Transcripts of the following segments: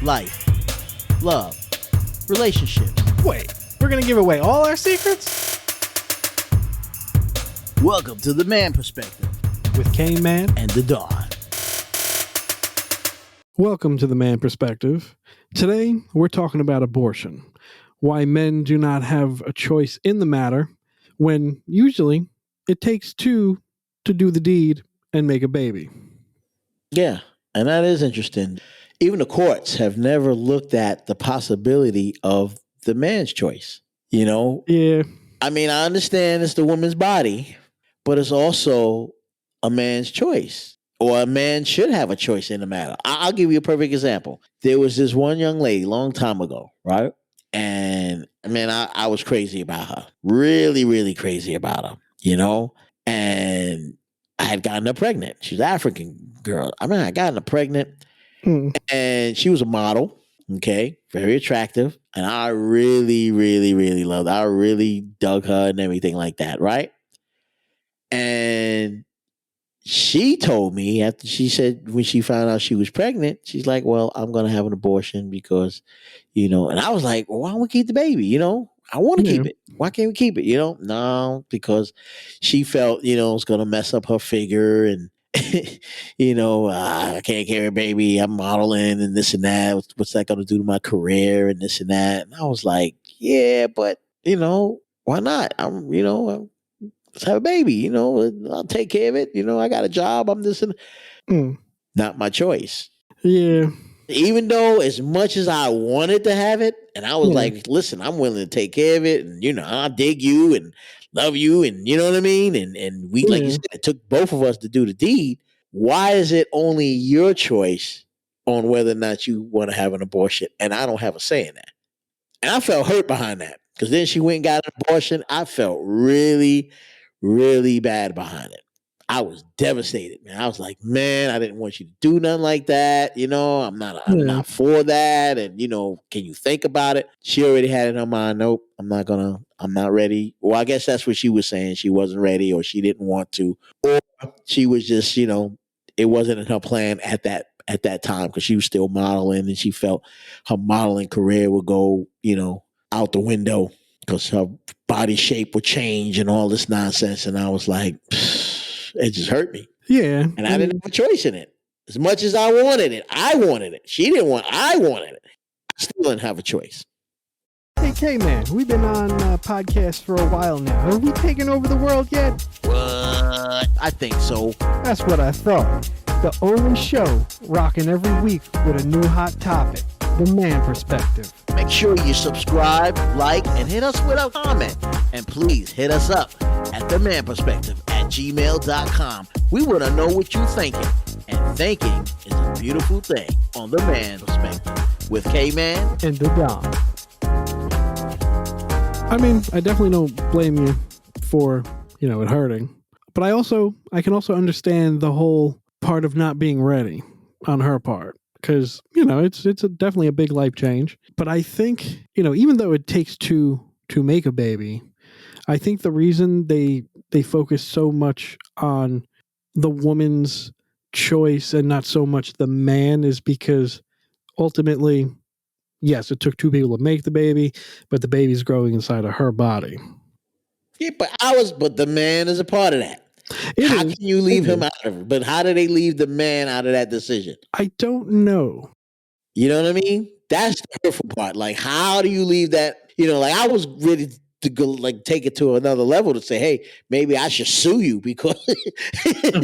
life, love, relationships. Wait, we're gonna give away all our secrets? Welcome to the Man Perspective With Kane Man. and the Dawn. Welcome to the Man Perspective. Today, we're talking about abortion. Why men do not have a choice in the matter when usually it takes two to do the deed and make a baby. Yeah, and that is interesting. Even the courts have never looked at the possibility of the man's choice. You know, Yeah. I mean, I understand it's the woman's body, but it's also a man's choice, or a man should have a choice in the matter. I'll give you a perfect example. There was this one young lady long time ago, right? And man, I was crazy about her. Really, really crazy about her, you know? And I had gotten her pregnant. She's an African girl. I mean, I got her pregnant and she was a model, okay? Very attractive. And I really, really, really loved her. I really dug her and everything like that, right? And she told me after she said when she found out she was pregnant, she's like, well, I'm going to have an abortion because, and I was like, well, why don't we keep the baby? I want to keep it. Why can't we keep it? No, because she felt, it's going to mess up her figure and, I can't carry a baby. I'm modeling and this and that. What's that going to do to my career and this and that? And I was like, yeah, but, why not? Let's have a baby, I'll take care of it. I got a job. I'm this and not my choice. Yeah. Even though as much as I wanted to have it, and I was like, listen, I'm willing to take care of it. And, I'll dig you and love you. And you know what I mean? And we, like you said, it took both of us to do the deed. Why is it only your choice on whether or not you want to have an abortion? And I don't have a say in that. And I felt hurt behind that because then she went and got an abortion. I felt really, really bad behind it. I was devastated, man. I was like, man, I didn't want you to do nothing like that. I'm not for that. And, can you think about it? She already had it in her mind. Nope, I'm not ready. Well, I guess that's what she was saying. She wasn't ready or she didn't want to, or she was just, it wasn't in her plan at that time because she was still modeling and she felt her modeling career would go, out the window because her body shape would change and all this nonsense. And I was like, it just hurt me. Yeah. And I didn't have a choice in it. As much as I wanted it. She didn't want I wanted it. I still didn't have a choice. Hey, K-Man, we've been on podcasts for a while now. Have we taken over the world yet? What? I think so. That's what I thought. The only show rocking every week with a new hot topic. The Man Perspective. Make sure you subscribe, like, and hit us with a comment. And please hit us up at themanperspective@gmail.com. We want to know what you're thinking. And thinking is a beautiful thing on The Man Perspective with K-Man and the Dom. I mean, I definitely don't blame you for, it hurting. But I can also understand the whole part of not being ready on her part. Because, it's definitely a big life change. But I think, even though it takes two to make a baby, I think the reason they focus so much on the woman's choice and not so much the man is because ultimately, yes, it took two people to make the baby, but the baby's growing inside of her body. Yeah, but the man is a part of that. How can you leave him out of it? But how do they leave the man out of that decision? I don't know. You know what I mean? That's the hurtful part. Like, how do you leave that? I was ready to go, take it to another level to say, hey, maybe I should sue you because, you know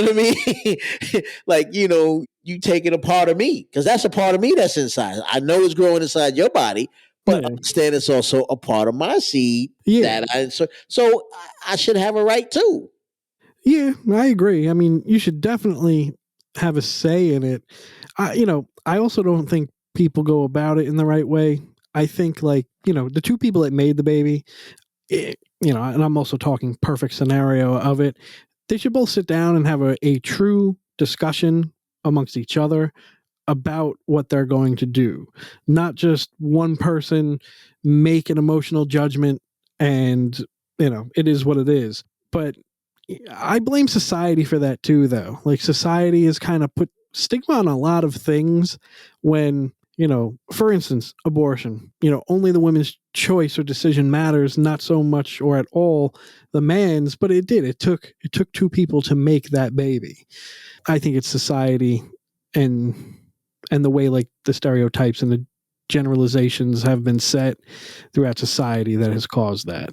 what I mean? You taking a part of me because that's a part of me that's inside. I know it's growing inside your body, but understand it's also a part of my seed so I should have a right too. Yeah, I agree. I mean, you should definitely have a say in it. I also don't think people go about it in the right way. I think the two people that made the baby, and I'm also talking perfect scenario of it. They should both sit down and have a true discussion amongst each other about what they're going to do, not just one person make an emotional judgment and, it is what it is. But I blame society for that too, though. Like society has kind of put stigma on a lot of things when, For instance, abortion. Only the woman's choice or decision matters, not so much or at all the man's, but it did. It took two people to make that baby. I think it's society and the way like the stereotypes and the generalizations have been set throughout society that has caused that.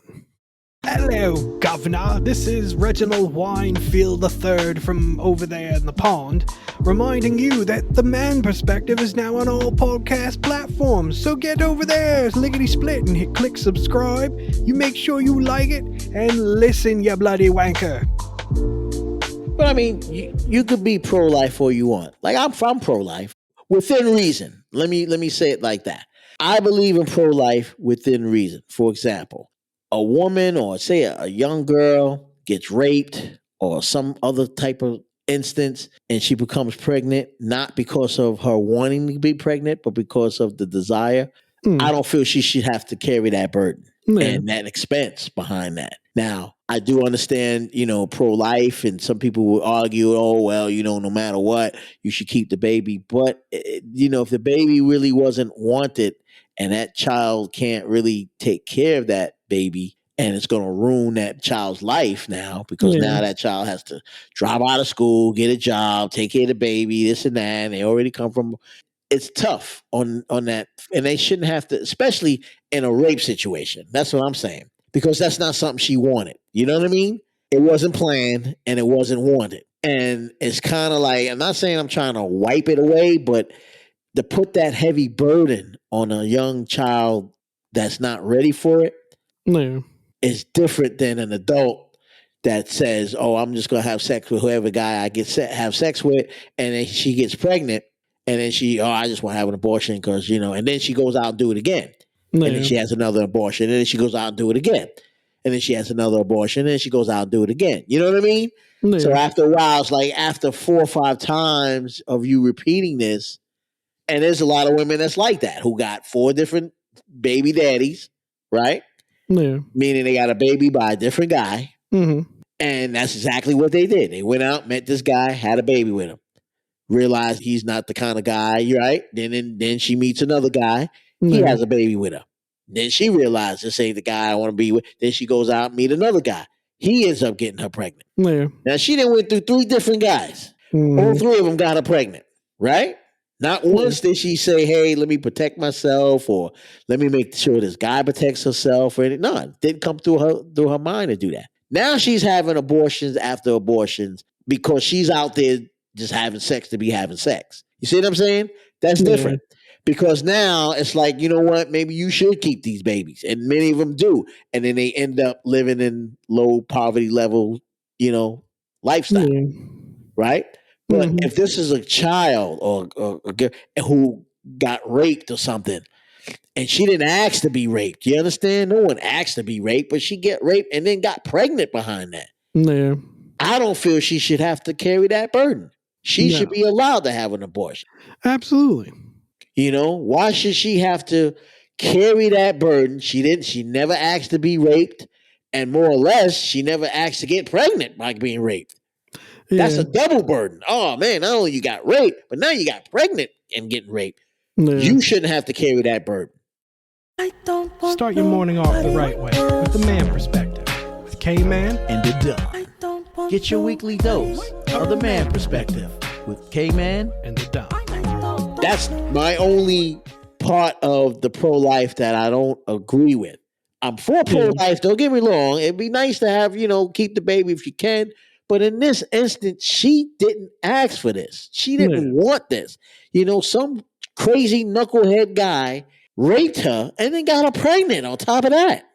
Hello, Governor. This is Reginald Winefield III from over there in the pond, reminding you that the Man Perspective is now on all podcast platforms. So get over there, lickety split, and click subscribe. You make sure you like it and listen, you bloody wanker. But I mean, you could be pro-life all you want. Like I'm pro-life within reason. Let me say it like that. I believe in pro-life within reason. For example, a woman or say a young girl gets raped or some other type of instance and she becomes pregnant, not because of her wanting to be pregnant, but because of the desire, I don't feel she should have to carry that burden and that expense behind that. Now, I do understand, pro-life, and some people will argue, oh, well, no matter what, you should keep the baby. But, if the baby really wasn't wanted and that child can't really take care of that baby, and it's going to ruin that child's life now because now that child has to drop out of school, get a job, take care of the baby, this and that. And they already come from. It's tough on that, and they shouldn't have to, especially in a rape situation. That's what I'm saying, because that's not something she wanted. You know what I mean? It wasn't planned and it wasn't wanted, and it's kind of like, I'm not saying I'm trying to wipe it away, but to put that heavy burden on a young child that's not ready for it is different than an adult that says, "Oh, I'm just gonna have sex with whoever guy I have sex with," and then she gets pregnant, and then I just want to have an abortion because and then she goes out and do it again, and then she has another abortion, and then she goes out and do it again, and then she has another abortion, and then she goes out and do it again. You know what I mean? So after a while, it's like after 4 or 5 times of you repeating this, and there's a lot of women that's like that who got 4 different baby daddies, right? Meaning they got a baby by a different guy. Mm-hmm. And that's exactly what they did. They went out, met this guy, had a baby with him. Realized he's not the kind of guy, right? Then she meets another guy. He has a baby with her. Then she realized this ain't the guy I want to be with. Then she goes out and meet another guy. He ends up getting her pregnant. Now she done went through 3 different guys. All 3 of them got her pregnant, right? Not once did she say, "Hey, let me protect myself," or "Let me make sure this guy protects herself." Or anything. No, it didn't come through her mind to do that. Now she's having abortions after abortions because she's out there just having sex to be having sex. You see what I'm saying? That's different. Because now it's like, you know what? Maybe you should keep these babies. And many of them do. And then they end up living in low poverty level, lifestyle. Right? But if this is a child or a girl who got raped or something, and she didn't ask to be raped, you understand? No one asked to be raped, but she get raped and then got pregnant behind that. I don't feel she should have to carry that burden. She should be allowed to have an abortion. Absolutely. Why should she have to carry that burden? She never asked to be raped, and more or less, she never asked to get pregnant by being raped. That's a double burden. Oh man, not only you got raped, but now you got pregnant and getting raped. You shouldn't have to carry that burden. Start your morning off the right way with the Man Perspective with K-Man and the Don. Get your weekly dose of the Man Perspective with K-Man and the Don. That's my only part of the pro-life that I don't agree with. I'm for pro-life, don't get me wrong. It'd be nice to have, keep the baby if you can. But in this instance, she didn't ask for this. She didn't want this. Some crazy knucklehead guy raped her and then got her pregnant on top of that.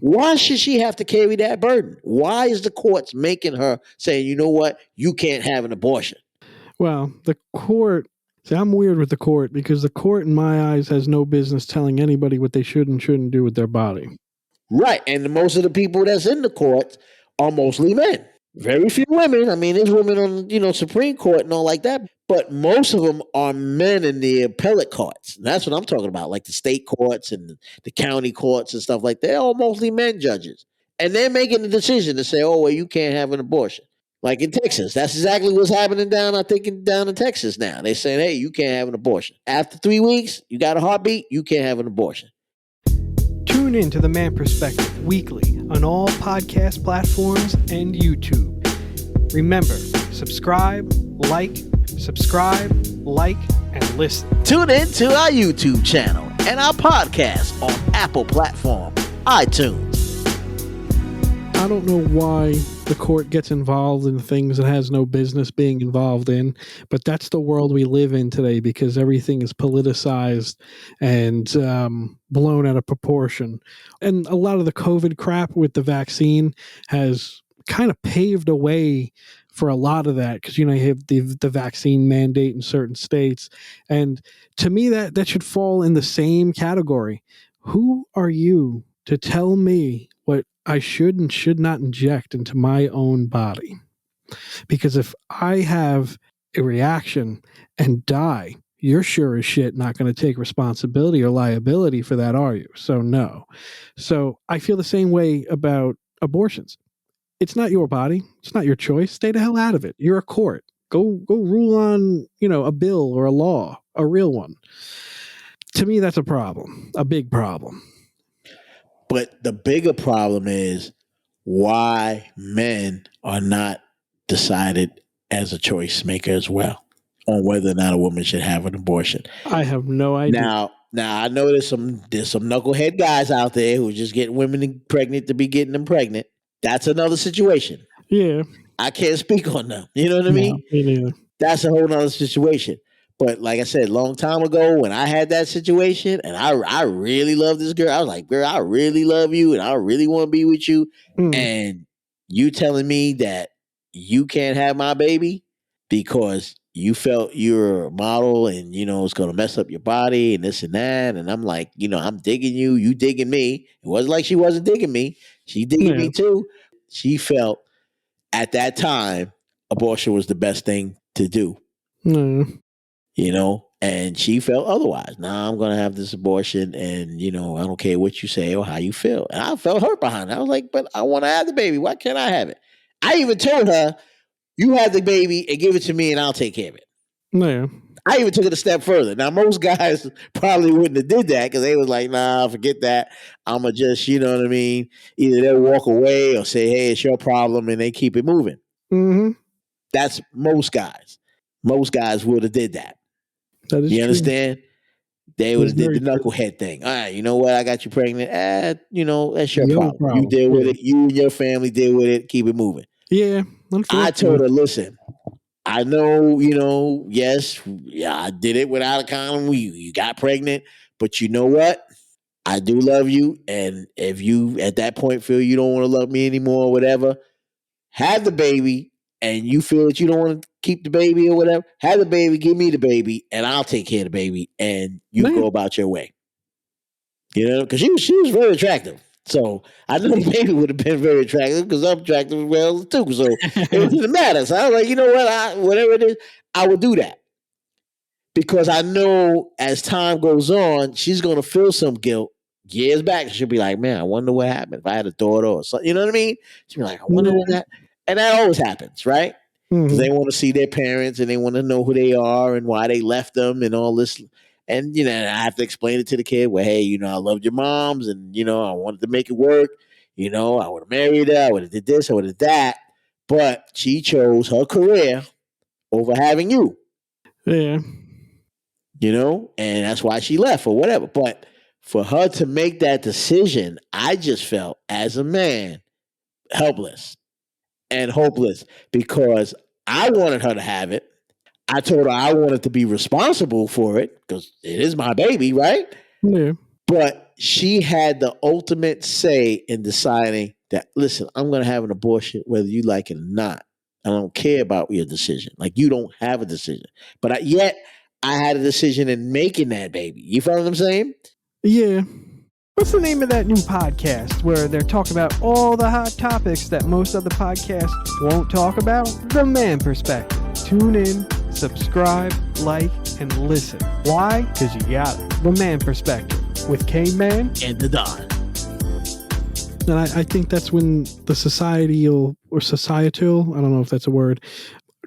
Why should she have to carry that burden? Why is the courts making her say, you know what, you can't have an abortion? Well, the court, I'm weird with the court because the court, in my eyes, has no business telling anybody what they should and shouldn't do with their body. Right. And most of the people that's in the courts are mostly men. Very few women. I mean, there's women on, Supreme Court and all like that. But most of them are men in the appellate courts. And that's what I'm talking about, like the state courts and the county courts and stuff like that. They're all mostly men judges. And they're making the decision to say, oh, well, you can't have an abortion. Like in Texas, that's exactly what's happening down in Texas now. They're saying, hey, you can't have an abortion. After 3 weeks, you got a heartbeat, you can't have an abortion. Tune in to the Man Perspective weekly on all podcast platforms and YouTube. Remember, subscribe, like, and listen. Tune in to our YouTube channel and our podcast on Apple platform, iTunes. I don't know why the court gets involved in things it has no business being involved in, but that's the world we live in today because everything is politicized and blown out of proportion. And a lot of the COVID crap with the vaccine has kind of paved a way for a lot of that because, you have the vaccine mandate in certain states. And to me, that should fall in the same category. Who are you to tell me what I should and should not inject into my own body? Because if I have a reaction and die, you're sure as shit not going to take responsibility or liability for that, are you? So no. So I feel the same way about abortions. It's not your body. It's not your choice. Stay the hell out of it. You're a court. Go rule on, a bill or a law, a real one. To me, that's a problem, a big problem. But the bigger problem is why men are not decided as a choice maker as well on whether or not a woman should have an abortion. I have no idea. Now I know there's some knucklehead guys out there who just get women pregnant to be getting them pregnant. That's another situation. Yeah. I can't speak on them. You know what I mean? Me neither. That's a whole nother situation. But like I said, long time ago when I had that situation and I really love this girl, I was like, girl, I really love you and I really want to be with you. And you telling me that you can't have my baby because you felt you're a model and, it's going to mess up your body and this and that. And I'm like, I'm digging you. You digging me. It wasn't like she wasn't digging me. She digging me too. She felt at that time abortion was the best thing to do. And she felt otherwise. Now I'm going to have this abortion and, I don't care what you say or how you feel. And I felt hurt behind it. I was like, but I want to have the baby. Why can't I have it? I even told her, you have the baby and give it to me and I'll take care of it. Yeah. I even took it a step further. Now, most guys probably wouldn't have did that because they was like, nah, forget that. I'm going to just, you know what I mean? Either they'll walk away or say, hey, it's your problem, and they keep it moving. Mm-hmm. That's most guys. Most guys would have did that. That is you true. Understand? They would have did the knucklehead thing. All right, you know what? I got you pregnant. That's your problem. You deal with it. You and your family deal with it. Keep it moving. Yeah. I told her, listen, I know, yes, I did it without a condom. You got pregnant, but you know what? I do love you. And if you at that point feel you don't want to love me anymore or whatever, have the baby and you feel that you don't want to keep the baby or whatever, have the baby, give me the baby, and I'll take care of the baby and you go about your way. Because she was very attractive. So I know the baby would have been very attractive because I'm attractive as well too. So it didn't matter. So I was like, you know what? Whatever it is, I will do that. Because I know as time goes on, she's going to feel some guilt years back. She'll be like, man, I wonder what happened if I had a daughter or something. You know what I mean? She'll be like, I wonder what that. And that always happens, right? Because they want to see their parents and they want to know who they are and why they left them and all this. And, I have to explain it to the kid. Well, hey, I loved your moms and, I wanted to make it work. I would have married her. I would have did this. I would have that. But she chose her career over having you. Yeah. And that's why she left or whatever. But for her to make that decision, I just felt as a man helpless and hopeless because I wanted her to have it. I told her I wanted to be responsible for it because it is my baby, right? Yeah. But she had the ultimate say in deciding that, listen, I'm going to have an abortion whether you like it or not. I don't care about your decision. Like, you don't have a decision. But yet I had a decision in making that baby. You follow what I'm saying? Yeah. What's the name of that new podcast where they're talking about all the hot topics that most other podcasts won't talk about? The Man Perspective. Tune in, subscribe, like, and listen. Why? Because you got it. The Man Perspective with K-Man and the Don. And I think that's when the societal or societal, I don't know if that's a word,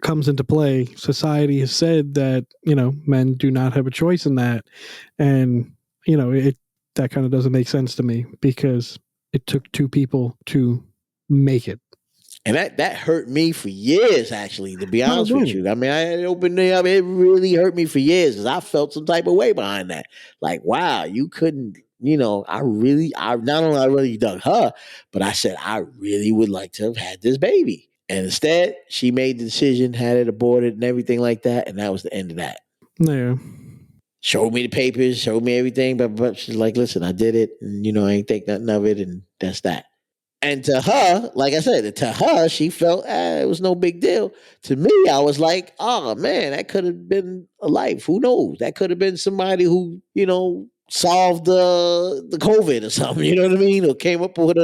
comes into play. Society has said that, men do not have a choice in that. And, it that kind of doesn't make sense to me because it took two people to make it. And that hurt me for years, actually, to be No, honest with right. you. I mean, I opened it up. It really hurt me for years because I felt some type of way behind that. Like, wow, you couldn't, I not only I really dug her, but I said, I really would like to have had this baby. And instead, she made the decision, had it aborted and everything like that. And that was the end of that. Yeah. Showed me the papers, showed me everything. But she's like, listen, I did it. And, I ain't think nothing of it. And that's that. And to her, like I said, to her, she felt it was no big deal. To me, I was like, oh man, that could have been a life. Who knows? That could have been somebody who, solved the COVID or something. You know what I mean? Or came up with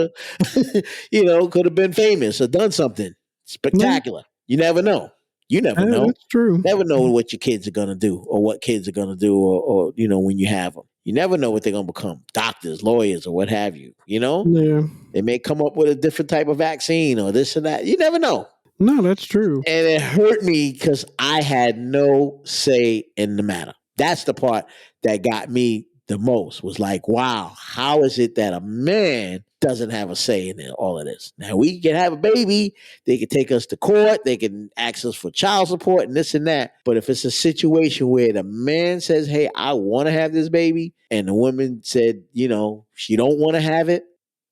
could have been famous or done something No, spectacular. You never know. You never know. that's true. Never know what your kids are gonna do or what kids are gonna do or when you have them. You never know what they're gonna become. Doctors, lawyers, or what have you. Yeah. They may come up with a different type of vaccine or this and that. You never know. No, that's true. And it hurt me because I had no say in the matter. That's the part that got me the most was like, wow, how is it that a man doesn't have a say in all of this? Now we can have a baby, they can take us to court, they can ask us for child support and this and that. But if it's a situation where the man says, hey, I want to have this baby, and the woman said, she don't want to have it,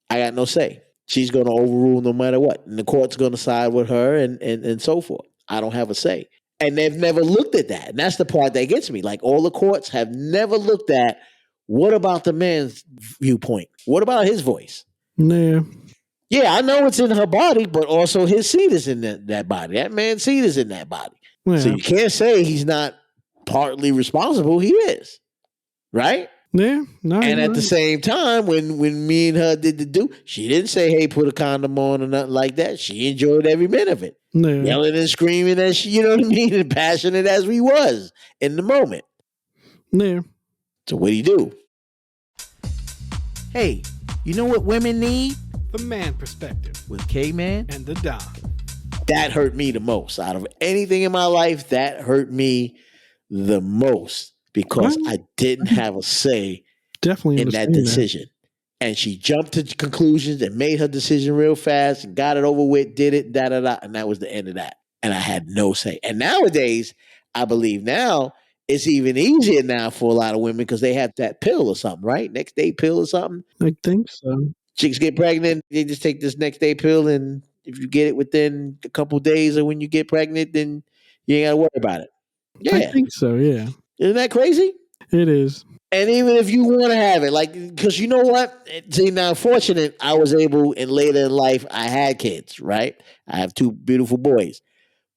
I got no say. She's going to overrule no matter what. And the court's going to side with her and so forth. I don't have a say. And they've never looked at that. And that's the part that gets me. Like all the courts have never looked at what about the man's viewpoint? What about his voice? Yeah. Yeah, I know it's in her body, but also his seed is in that body. That man's seed is in that body. Yeah. So you can't say he's not partly responsible. He is. Right? Yeah. No, and at the same time, when me and her did the do, she didn't say, hey, put a condom on or nothing like that. She enjoyed every minute of it. Yeah. Yelling and screaming as she, you know what I mean? And passionate as we was in the moment. Yeah. So what do you do? Hey, you know what women need? The Man Perspective With K-Man and the Don. That hurt me the most. Out of anything in my life, that hurt me the most because I didn't have a say definitely in that decision. And she jumped to conclusions and made her decision real fast and got it over with, did it, and that was the end of that. And I had no say. And nowadays, I believe now it's even easier now for a lot of women because they have that pill or something, right? Next day pill or something. I think so. Chicks get pregnant, they just take this next day pill, and if you get it within a couple of days or when you get pregnant, then you ain't got to worry about it. Yeah. I think so, yeah. Isn't that crazy? It is. And even if you want to have it, like, because you know what? See, now, fortunate, I was able, and later in life, I had kids, right? I have two beautiful boys.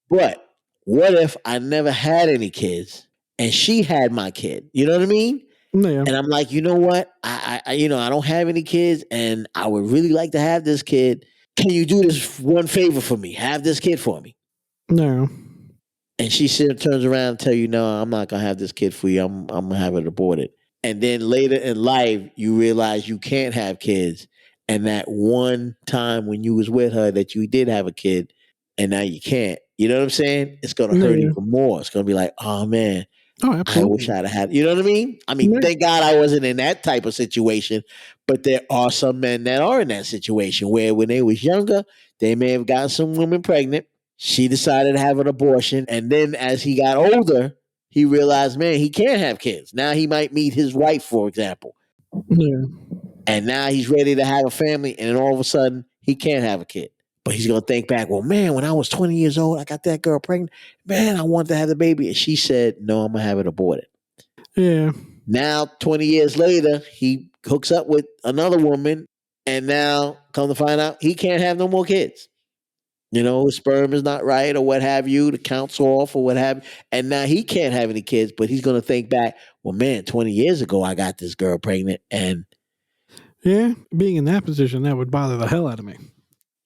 But what if I never had any kids and she had my kid? You know what I mean? Yeah. And I'm like, you know what? I don't have any kids, and I would really like to have this kid. Can you do this one favor for me? Have this kid for me. No. And she turns around and tell you, no, I'm not gonna have this kid for you. I'm gonna have it aborted. And then later in life, you realize you can't have kids. And that one time when you was with her that you did have a kid, and now you can't. You know what I'm saying? It's gonna hurt even more. It's gonna be like, oh man, oh, absolutely. I wish I'd have had. You know what I mean? I mean, thank God I wasn't in that type of situation. But there are some men that are in that situation where when they was younger, they may have gotten some women pregnant. She decided to have an abortion, and then as he got older, he realized, man, he can't have kids. Now he might meet his wife, for example. Yeah. And now he's ready to have a family, and then all of a sudden, he can't have a kid. But he's going to think back, well, man, when I was 20 years old, I got that girl pregnant. Man, I wanted to have the baby. And she said, no, I'm going to have it aborted. Yeah. Now, 20 years later, he hooks up with another woman, and now, come to find out, he can't have no more kids. You know, his sperm is not right or what have you, the count's off or what have you. And now he can't have any kids, but he's going to think back, well, man, 20 years ago, I got this girl pregnant. And yeah, being in that position, that would bother the hell out of me.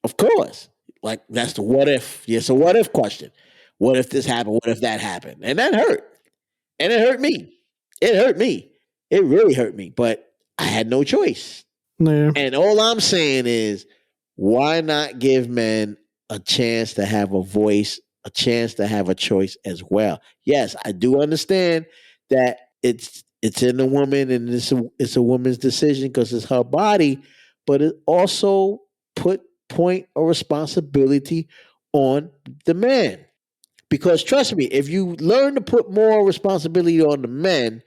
Of course. Like, that's the what if. Yes, a what if question. What if this happened? What if that happened? And that hurt. And it hurt me. It hurt me. It really hurt me. But I had no choice. Yeah. And all I'm saying is, why not give men a chance to have a voice, a chance to have a choice as well? Yes, I do understand that it's in the woman and it's a woman's decision because it's her body, but it also point a responsibility on the man. Because trust me, if you learn to put more responsibility on the men,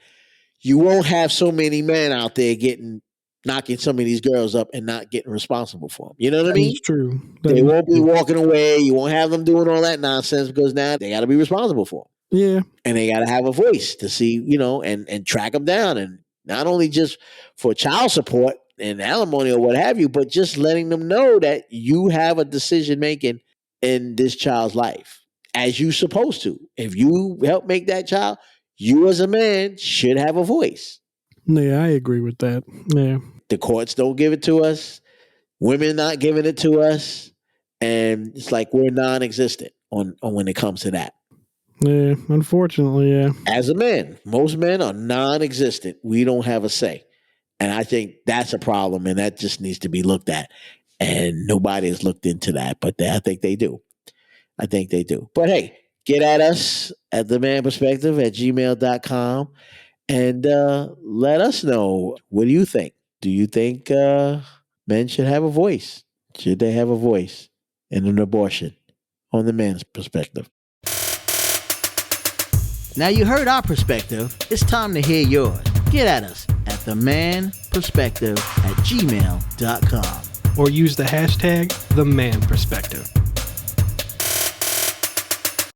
you won't have so many men out there getting knocking some of these girls up and not getting responsible for them. You know what I That mean? is true. That They is won't be true. walking away. You won't have them doing all that nonsense because now they got to be responsible for them. Yeah. And they got to have a voice to see, and track them down. And not only just for child support and alimony or what have you, but just letting them know that you have a decision making in this child's life as you supposed to. If you help make that child, you as a man should have a voice. Yeah, I agree with that. Yeah. The courts don't give it to us. Women not giving it to us. And it's like we're non-existent on when it comes to that. Yeah. Unfortunately, yeah. As a man, most men are non-existent. We don't have a say. And I think that's a problem, and that just needs to be looked at. And nobody has looked into that, but I think they do. I think they do. But hey, get at us at themanperspective@gmail.com and let us know, what do you think? Do you think men should have a voice? Should they have a voice in an abortion on the man's perspective? Now you heard our perspective. It's time to hear yours. Get at us at themanperspective@gmail.com. Or use the hashtag #TheManPerspective.